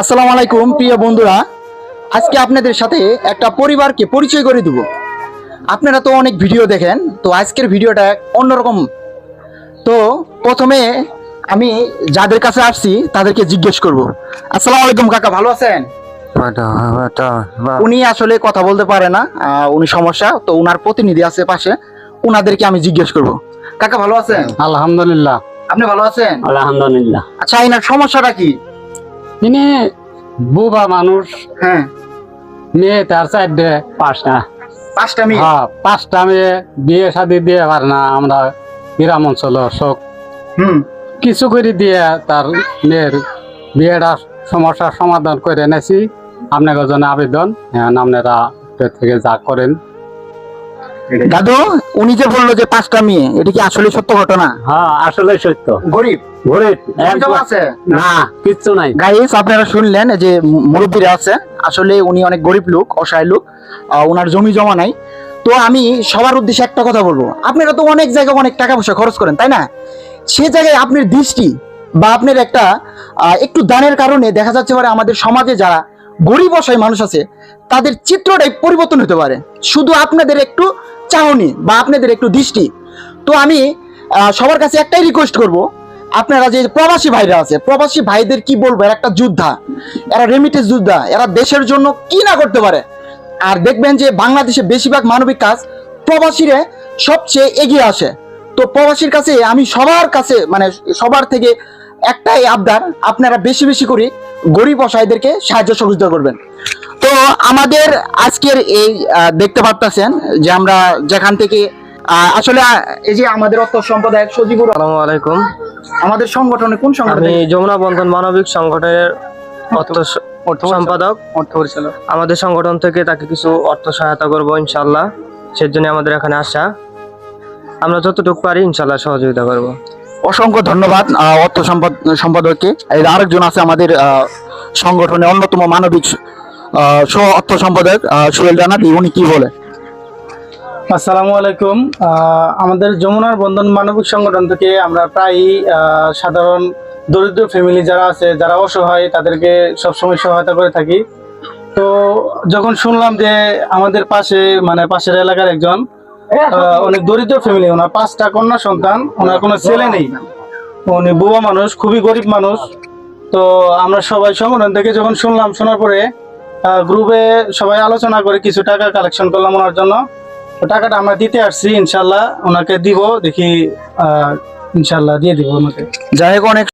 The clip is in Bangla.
আসসালামু আলাইকুম প্রিয় বন্ধুরা, আজকে আপনাদের সাথে একটা পরিবারকে পরিচয় করে দেব। আপনারা তো অনেক ভিডিও দেখেন, তো আজকের ভিডিওটা অন্যরকম। তো প্রথমে আমি যাদের কাছে আসছি তাদেরকে জিজ্ঞেস করব। আসসালামু আলাইকুম কাকা, ভালো আছেন? উনি আসলে কথা বলতে পারে না, উনি সমস্যা, তো উনার প্রতিনিধি আছে পাশে, উনাদেরকে আমি জিজ্ঞেস করব। কাকা ভালো আছেন? আলহামদুলিল্লাহ। আপনি ভালো আছেন? আলহামদুলিল্লাহ। আচ্ছা, এনার সমস্যাটা কি? তিনি বুবা মানুষ, হ্যাঁ, মেয়ে তার চারটে পাঁচটা পাঁচটা মেয়ে। হ্যাঁ, পাঁচটা মেয়ে, বিয়ে শাদি দিয়ে পারে না। আমরা গ্রাম অঞ্চল সব কিছু করে দিয়ে তার মেয়ের বিয়েটা সমস্যার সমাধান করে এনেছি। আপনাদের জন্য আবেদন, আপনারা থেকে যা করেন। দাদু, উনি যে বললো যে পাঁচটা মেয়ে, এটা কি আসলে সত্য ঘটনা? হ্যাঁ, আসলে সত্য। গরিব গরিব আছে না, কিচ্ছু নাই। গাইস, আপনারা শুনলেন যে মুরব্বীরা আছে, আসলে উনি অনেক গরিব লোক, অসহায় লোক, ওনার জমি জমা নাই। তো আমি সবার উদ্দেশ্যে একটা কথা বলবো, আপনারা তো অনেক জায়গায় অনেক টাকা পয়সা খরচ করেন, তাই না? সে জায়গায় আপনার দৃষ্টি বা আপনার একটা একটু দানের কারণে দেখা যাচ্ছে পারে আমাদের সমাজে যারা গরিব অসহায় মানুষ আছে তাদের চিত্রটাই পরিবর্তন হতে পারে, শুধু আপনাদের একটু চাহনি বা আপনাদের একটু দৃষ্টি। তো আমি সবার কাছে একটাই রিকোয়েস্ট করব, আপনারা যে প্রবাসী ভাইরা আছে, প্রবাসী ভাইদের কি বলবো, এরা একটা যোদ্ধা, এরা রেমিটেন্স যোদ্ধা, এরা দেশের জন্য কি না করতে পারে। আর দেখবেন যে বাংলাদেশে বেশিরভাগ মানবিক কাজ প্রবাসীরা সবচেয়ে এগিয়ে আসে। তো প্রবাসীর কাছে আমি সবার কাছে মানে সবার থেকে একটাই আবদার, আপনারা বেশি বেশি করে গরিব অসহায়দেরকে সাহায্য সহযোগিতা করবেন। তো আমাদের আজকের এই দেখতে পারতেছেন যে আমরা যেখান থেকে আসলে এই যে আমাদের অর্থ সম্প্রদায়ের সজীবুর, আসসালামু আলাইকুম। আমাদের সংগঠনে কোন সংগঠন? আমি যমুনা বন্ধন মানবিক সংগঠনের অর্থ সম্পাদক, অর্থ পরিচালক। আমাদের সংগঠন থেকে তাকে কিছু অর্থ সহায়তা করবো ইনশাল্লাহ। সেজন্য আমাদের এখানে আসা, আমরা যতটুকু পারি ইনশাল্লাহ সহযোগিতা করব। অসংখ্য ধন্যবাদ অর্থ সম্পাদককে। এই আরেকজন আছে আমাদের সংগঠনের অন্যতম মানবিক সহ অর্থ সম্পাদক সোহেল রানা, উনি কি বলে? আসসালামু আলাইকুম। আমাদের যমুনার বন্ধন মানবিক সংগঠন থেকে আমরা প্রায় সাধারণ দরিদ্র ফ্যামিলি যারা আছে, যারা অসহায়, তাদেরকে সবসময় সহায়তা করে থাকি। তো যখন শুনলাম যে আমাদের পাশের এলাকার একজন অনেক দরিদ্র ফ্যামিলি, ওনার 5টা কন্যা সন্তান, ওনার কোনো ছেলে নেই, উনি বুবা মানুষ, খুবই গরিব মানুষ। তো আমরা সবাই সংগঠন থেকে যখন শোনার পরে গ্রুপে সবাই আলোচনা করে কিছু টাকা কালেকশন করলাম ওনার জন্য। টাকাটা আমরা দিতে আসছি, ইনশাল্লাহ ওনাকে দিব, দেখি ইনশাল্লাহ দিয়ে দিব ওনাকে। যাই হোক, অনেক